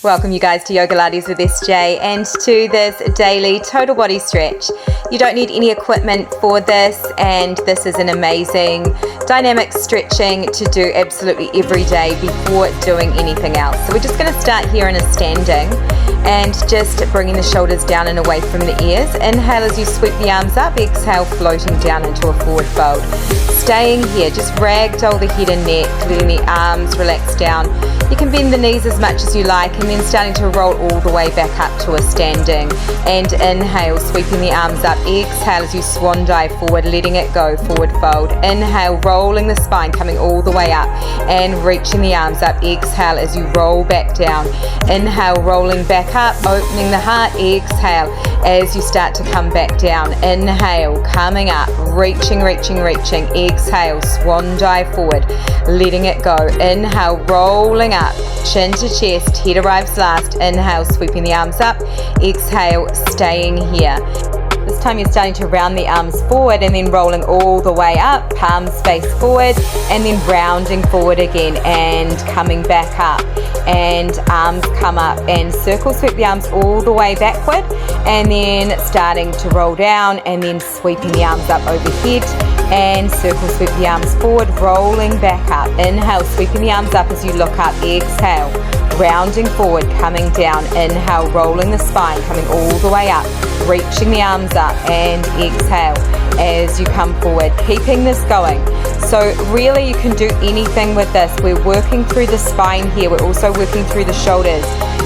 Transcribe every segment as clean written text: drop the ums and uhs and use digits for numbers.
Welcome you guys to YOGALATES with SJ and to this daily total body stretch. You don't need any equipment for this, and this is an amazing dynamic stretching to do absolutely every day before doing anything else. So we're just going to start here in a standing and just bringing the shoulders down and away from the ears. Inhale as you sweep the arms up, exhale floating down into a forward fold. Staying here, just ragdoll the head and neck, letting the arms relax down. You can bend the knees as much as you like, and then starting to roll all the way back up to a standing. And inhale, sweeping the arms up. Exhale as you swan dive forward, letting it go, forward fold. Inhale, rolling the spine, coming all the way up and reaching the arms up. Exhale as you roll back down. Inhale, rolling back up, opening the heart. Exhale as you start to come back down. Inhale, coming up, reaching. Exhale, swan dive forward, letting it go. Inhale, rolling up, chin to chest, head arrives last. Inhale, sweeping the arms up. Exhale, staying here. This time you're starting to round the arms forward and then rolling all the way up, palms face forward, and then rounding forward again and coming back up. And arms come up and circle sweep the arms all the way backward, and then starting to roll down and then sweeping the arms up overhead and circle sweep the arms forward, rolling back up. Inhale, sweeping the arms up as you look up. Exhale, rounding forward, coming down. Inhale, rolling the spine, coming all the way up, reaching the arms up, and exhale as you come forward, keeping this going. So really you can do anything with this. We're working through the spine here. We're also working through the shoulders.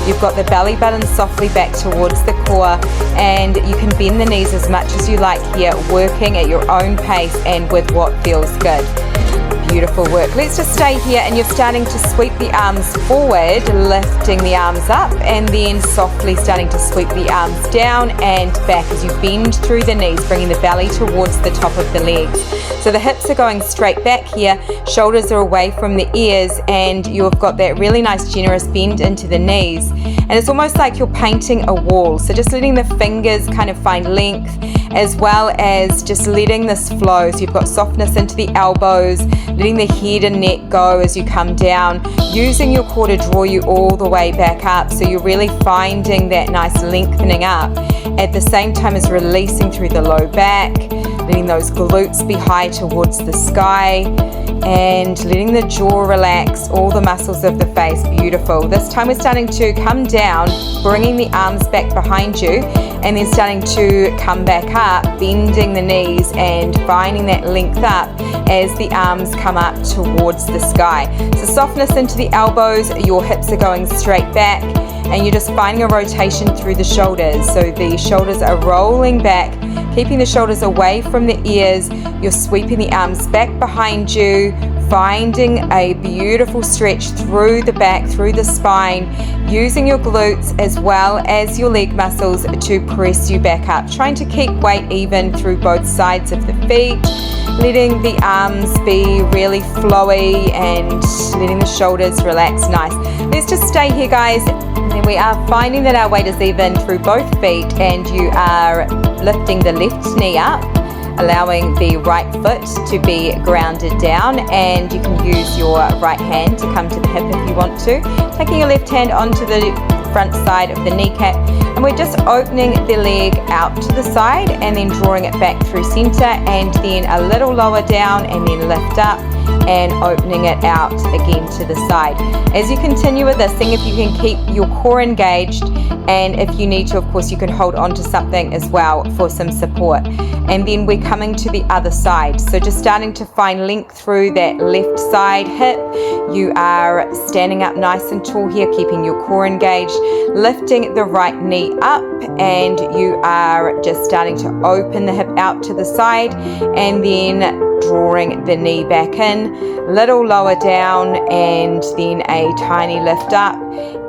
You've got the belly button softly back towards the core, and you can bend the knees as much as you like here, working at your own pace and with what feels good. Beautiful work. Let's just stay here, and you're starting to sweep the arms forward, lifting the arms up, and then softly starting to sweep the arms down and back as you bend through the knees, bringing the belly towards the top of the legs. So the hips are going straight back here, shoulders are away from the ears, and you've got that really nice generous bend into the knees. And it's almost like you're painting a wall. So just letting the fingers kind of find length, as well as just letting this flow. So you've got softness into the elbows, letting the head and neck go as you come down, using your core to draw you all the way back up. So you're really finding that nice lengthening up at the same time as releasing through the low back, letting those glutes be high towards the sky, and letting the jaw relax, all the muscles of the face. Beautiful. This time we're starting to come down, bringing the arms back behind you, and then starting to come back up, bending the knees and finding that length up as the arms come up towards the sky. So softness into the elbows, your hips are going straight back, and you're just finding a rotation through the shoulders. So the shoulders are rolling back, keeping the shoulders away from the ears. You're sweeping the arms back behind you, finding a beautiful stretch through the back, through the spine, using your glutes as well as your leg muscles to press you back up, trying to keep weight even through both sides of the feet, letting the arms be really flowy and letting the shoulders relax. Nice. Let's just stay here, guys. And we are finding that our weight is even through both feet, and you are lifting the left knee up, allowing the right foot to be grounded down, and you can use your right hand to come to the hip if you want to, taking your left hand onto the front side of the kneecap, and we're just opening the leg out to the side and then drawing it back through center, and then a little lower down and then lift up and opening it out again to the side. As you continue with this, seeing if you can keep your core engaged, and if you need to, of course, you can hold on to something as well for some support. And then we're coming to the other side. So just starting to find length through that left side hip. You are standing up nice and tall here, keeping your core engaged, lifting the right knee up, and you are just starting to open the hip out to the side, and then drawing the knee back in, little lower down, and then a tiny lift up,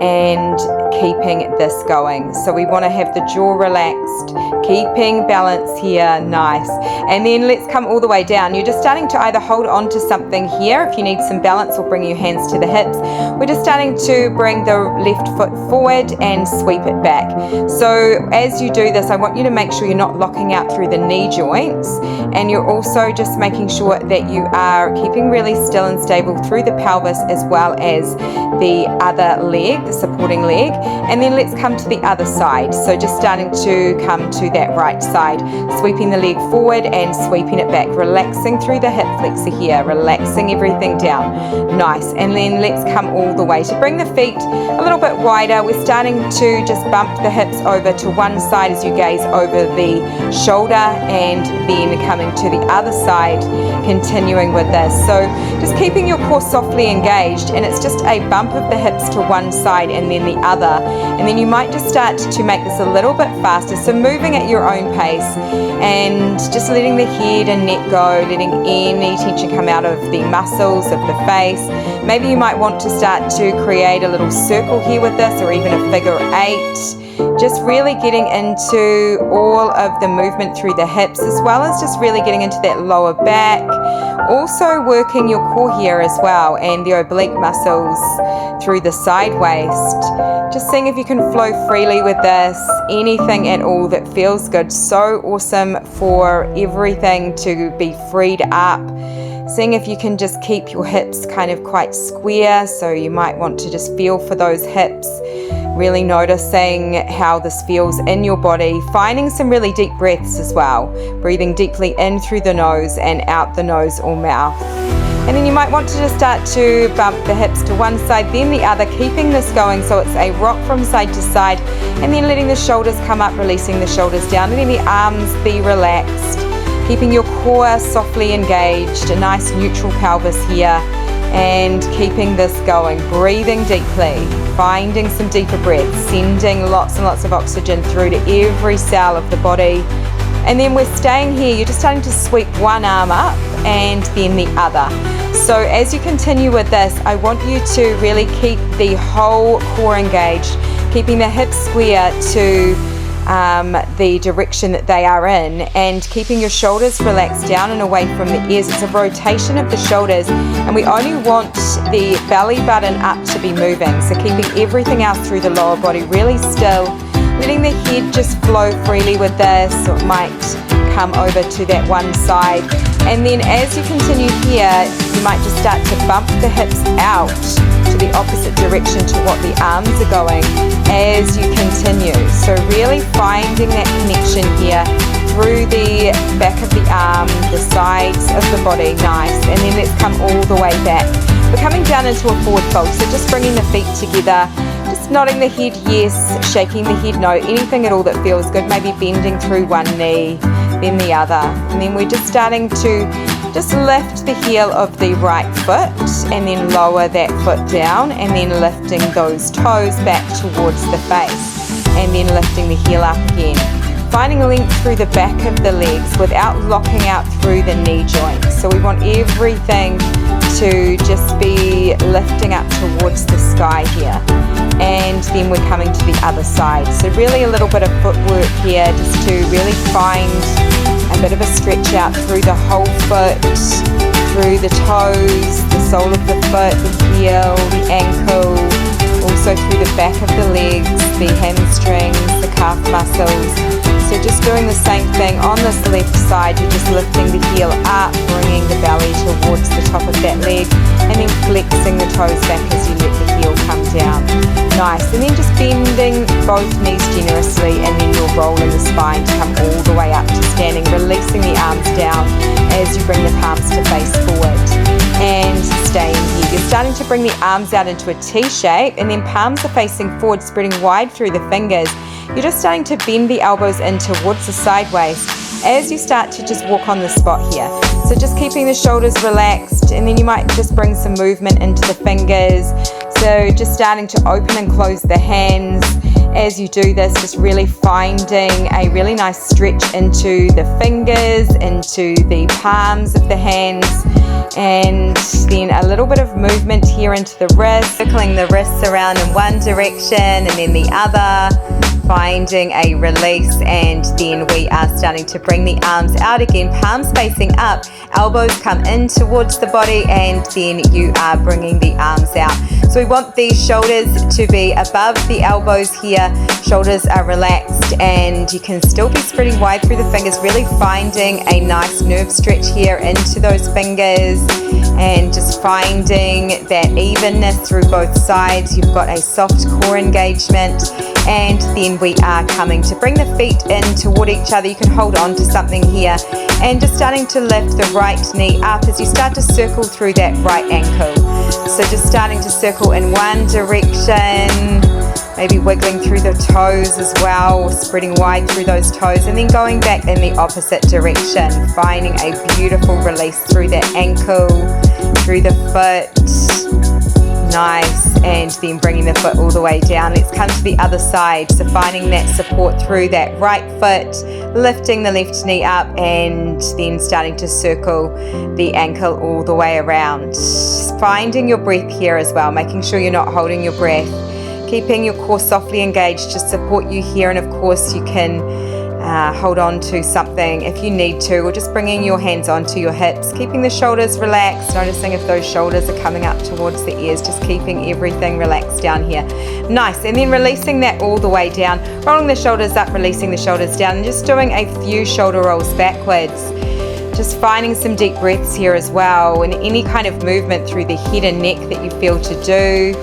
and keeping this going. So we want to have the jaw relaxed, keeping balance here. Nice. And then let's come all the way down. You're just starting to either hold on to something here if you need some balance, or bring your hands to the hips. We're just starting to bring the left foot forward and sweep it back. So as you do this, I want you to make sure you're not locking out through the knee joints, and you're also just making sure that you are keeping really still and stable through the pelvis as well as the other leg. the supporting leg, and then let's come to the other side. So just starting to come to that right side, sweeping the leg forward and sweeping it back, relaxing through the hip flexor here, relaxing everything down. Nice. And then let's come all the way to bring the feet a little bit wider. We're starting to just bump the hips over to one side as you gaze over the shoulder, and then coming to the other side, continuing with this. So just keeping your core softly engaged, and it's just a bump of the hips to one side and then the other. And then you might just start to make this a little bit faster, so moving at your own pace and just letting the head and neck go, letting any tension come out of the muscles of the face. Maybe you might want to start to create a little circle here with this, or even a figure 8. Just really getting into all of the movement through the hips, as well as just really getting into that lower back. Also working your core here as well, and the oblique muscles through the side waist. Just seeing if you can flow freely with this, anything at all that feels good. So awesome for everything to be freed up. Seeing if you can just keep your hips kind of quite square, so you might want to just feel for those hips, really noticing how this feels in your body, finding some really deep breaths as well, breathing deeply in through the nose and out the nose or mouth. And then you might want to just start to bump the hips to one side, then the other, keeping this going so it's a rock from side to side, and then letting the shoulders come up, releasing the shoulders down, letting the arms be relaxed, keeping your core softly engaged, a nice neutral pelvis here, and keeping this going, breathing deeply, finding some deeper breaths, sending lots and lots of oxygen through to every cell of the body. And then we're staying here, you're just starting to sweep one arm up and then the other. So as you continue with this, I want you to really keep the whole core engaged, keeping the hips square to the direction that they are in, and keeping your shoulders relaxed down and away from the ears. It's a rotation of the shoulders, and we only want the belly button up to be moving, so keeping everything else through the lower body really still, letting the head just flow freely with this. So it might come over to that one side, and then as you continue here, you might just start to bump the hips out to the opposite direction to what the arms are going as you continue. So really finding that connection here through the back of the arm, the sides of the body. Nice. And then let's come all the way back. We're coming down into a forward fold, so just bringing the feet together, just nodding the head yes, shaking the head no, anything at all that feels good, maybe bending through one knee, then the other. And then we're just starting to just lift the heel of the right foot and then lower that foot down, and then lifting those toes back towards the face, and then lifting the heel up again. Finding length through the back of the legs without locking out through the knee joints. So we want everything to just be lifting up towards the sky here. And then we're coming to the other side. So really a little bit of footwork here, just to really find a bit of a stretch out through the whole foot, through the toes, the sole of the foot, the heel, the ankle, also through the back of the legs, the hamstrings, the calf muscles. So just doing the same thing on this left side, you're just lifting the heel up, bringing the belly towards the top of that leg, and then flexing the toes back as you let the heel come down. Nice. And then just bending both knees generously, and then you're rolling the spine to come all the way up to standing, releasing the arms down as you bring the palms to face forward. And staying here. You're starting to bring the arms out into a T shape, and then palms are facing forward, spreading wide through the fingers. You're just starting to bend the elbows in towards the side waist as you start to just walk on the spot here. So just keeping the shoulders relaxed, and then you might just bring some movement into the fingers. So just starting to open and close the hands. As you do this, just really finding a really nice stretch into the fingers, into the palms of the hands, and then a little bit of movement here into the wrists, circling the wrists around in one direction and then the other, finding a release, and then we are starting to bring the arms out again, palms facing up, elbows come in towards the body, and then you are bringing the arms out. So we want the shoulders to be above the elbows here. Shoulders are relaxed, and you can still be spreading wide through the fingers, really finding a nice nerve stretch here into those fingers, and just finding that evenness through both sides. You've got a soft core engagement, and then we are coming to bring the feet in toward each other. You can hold on to something here, and just starting to lift the right knee up as you start to circle through that right ankle. So just starting to circle in one direction, maybe wiggling through the toes as well, spreading wide through those toes, and then going back in the opposite direction, finding a beautiful release through that ankle, through the foot. Nice, and then bringing the foot all the way down. Let's come to the other side. So finding that support through that right foot, lifting the left knee up, and then starting to circle the ankle all the way around. Finding your breath here as well, making sure you're not holding your breath, keeping your core softly engaged to support you here. And of course you can hold on to something if you need to, or just bringing your hands onto your hips, keeping the shoulders relaxed, noticing if those shoulders are coming up towards the ears, just keeping everything relaxed down here. Nice, and then releasing that all the way down, rolling the shoulders up, releasing the shoulders down, and just doing a few shoulder rolls backwards. Just finding some deep breaths here as well, and any kind of movement through the head and neck that you feel to do.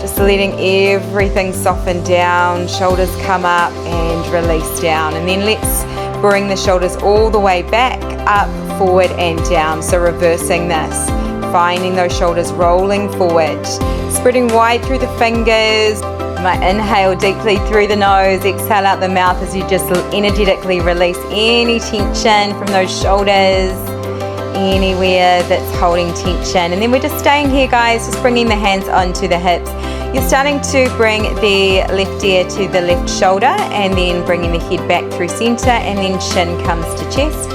Just letting everything soften down, shoulders come up and release down. And then let's bring the shoulders all the way back, up, forward and down. So reversing this, finding those shoulders rolling forward, spreading wide through the fingers. You might inhale deeply through the nose, exhale out the mouth as you just energetically release any tension from those shoulders, anywhere that's holding tension. And then we're just staying here, guys, just bringing the hands onto the hips. You're starting to bring the left ear to the left shoulder, and then bringing the head back through center, and then chin comes to chest,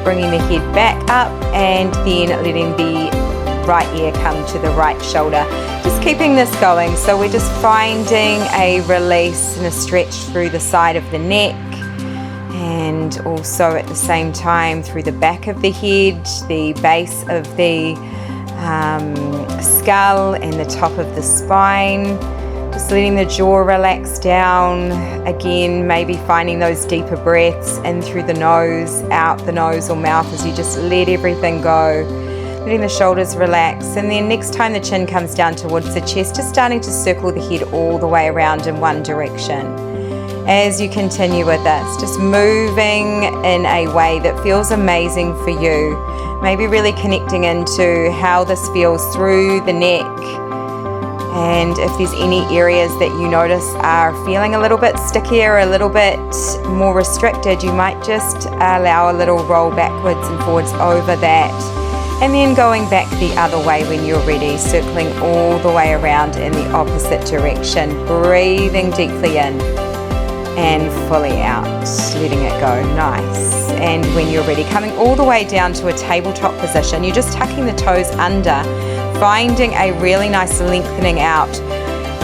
bringing the head back up, and then letting the right ear come to the right shoulder. Just keeping this going. So we're just finding a release and a stretch through the side of the neck, and also at the same time through the back of the head, the base of the skull and the top of the spine. Just letting the jaw relax down. Again, maybe finding those deeper breaths in through the nose, out the nose or mouth as you just let everything go. Letting the shoulders relax, and then next time the chin comes down towards the chest, just starting to circle the head all the way around in one direction. As you continue with this, just moving in a way that feels amazing for you. Maybe really connecting into how this feels through the neck. And if there's any areas that you notice are feeling a little bit stickier, a little bit more restricted, you might just allow a little roll backwards and forwards over that. And then going back the other way when you're ready, circling all the way around in the opposite direction. Breathing deeply in and fully out, letting it go. Nice. And when you're ready, coming all the way down to a tabletop position, you're just tucking the toes under, finding a really nice lengthening out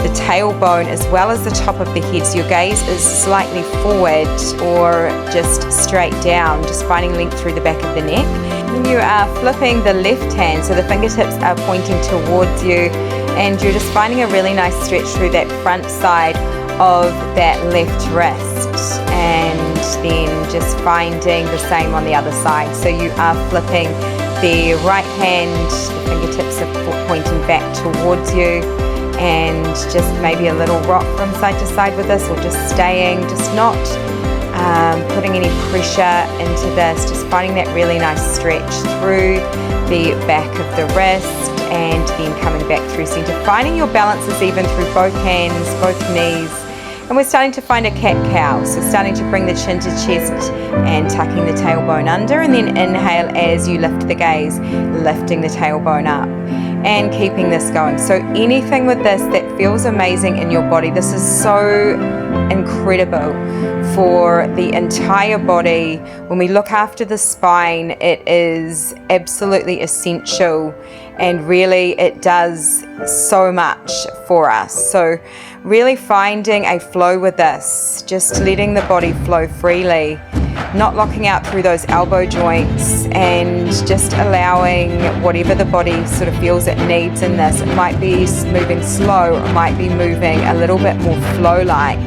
the tailbone as well as the top of the head. So your gaze is slightly forward or just straight down, just finding length through the back of the neck. And you are flipping the left hand, so the fingertips are pointing towards you, and you're just finding a really nice stretch through that front side of that left wrist, and then just finding the same on the other side. So you are flipping the right hand, the fingertips are pointing back towards you, and just maybe a little rock from side to side with this, or just staying, just not putting any pressure into this, just finding that really nice stretch through the back of the wrist, and then coming back through center, finding your balance is even through both hands, both knees. And we're starting to find a cat-cow, so starting to bring the chin to chest and tucking the tailbone under, and then inhale as you lift the gaze, lifting the tailbone up and keeping this going. So anything with this that feels amazing in your body, this is so incredible for the entire body. When we look after the spine, it is absolutely essential, and really it does so much for us. So really finding a flow with this, just letting the body flow freely, not locking out through those elbow joints, and just allowing whatever the body sort of feels it needs in this. It might be moving slow, it might be moving a little bit more flow-like.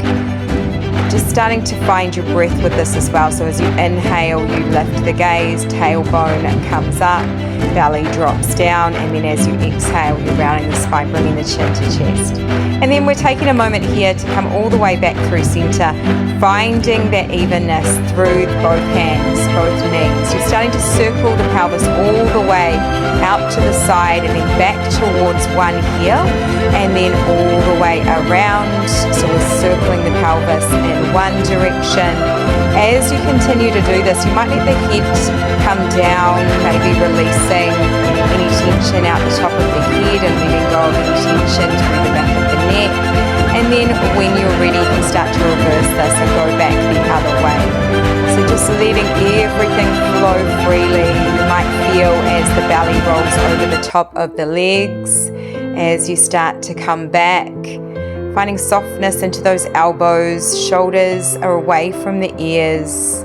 Just starting to find your breath with this as well. So as you inhale, you lift the gaze, tailbone comes up, belly drops down, and then as you exhale, you're rounding the spine, bringing the chin to chest. And then we're taking a moment here to come all the way back through center, finding that evenness through both hands, both knees. You're starting to circle the pelvis all the way out to the side, and then back towards one heel, and then all the way around. So we're circling the pelvis in one direction. As you continue to do this, you might let the head come down, maybe releasing any tension out the top of the head and letting go of any tension through the back of the neck. And then when you're ready, you can start to reverse this and go back the other way. So just letting everything flow freely. You might feel as the belly rolls over the top of the legs as you start to come back. Finding softness into those elbows, shoulders are away from the ears.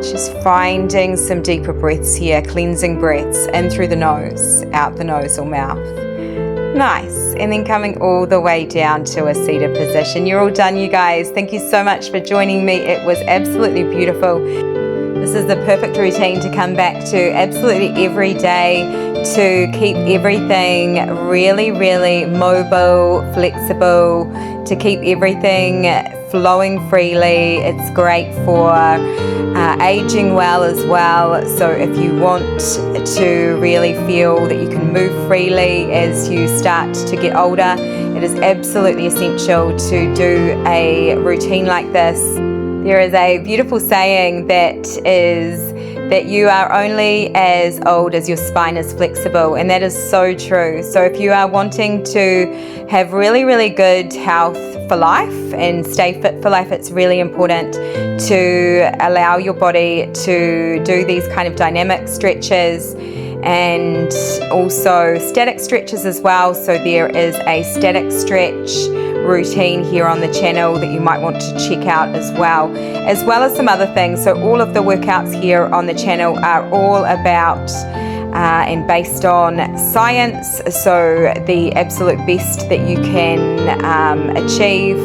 Just finding some deeper breaths here, cleansing breaths in through the nose, out the nose or mouth. Nice. And then coming all the way down to a seated position. You're all done, you guys. Thank you so much for joining me. It was absolutely beautiful. This is the perfect routine to come back to absolutely every day, to keep everything really, really mobile, flexible, to keep everything flowing freely. It's great for aging well as well. So if you want to really feel that you can move freely as you start to get older, it is absolutely essential to do a routine like this. There is a beautiful saying that is that you are only as old as your spine is flexible, and that is so true. So if you are wanting to have really, really good health for life and stay fit for life, it's really important to allow your body to do these kind of dynamic stretches and also static stretches as well. So there is a static stretch routine here on the channel that you might want to check out as well as some other things. So all of the workouts here on the channel are all about and based on science, so the absolute best that you can achieve,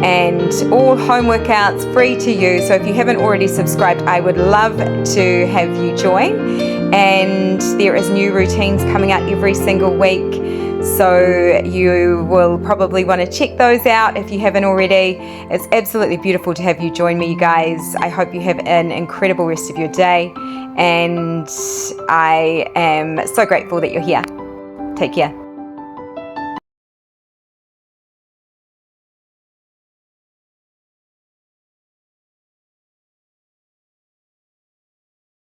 and all home workouts free to you. So if you haven't already subscribed, I would love to have you join, and there is new routines coming out every single week. So you will probably want to check those out if you haven't already. It's absolutely beautiful to have you join me, you guys. I hope you have an incredible rest of your day, and I am so grateful that you're here. Take care.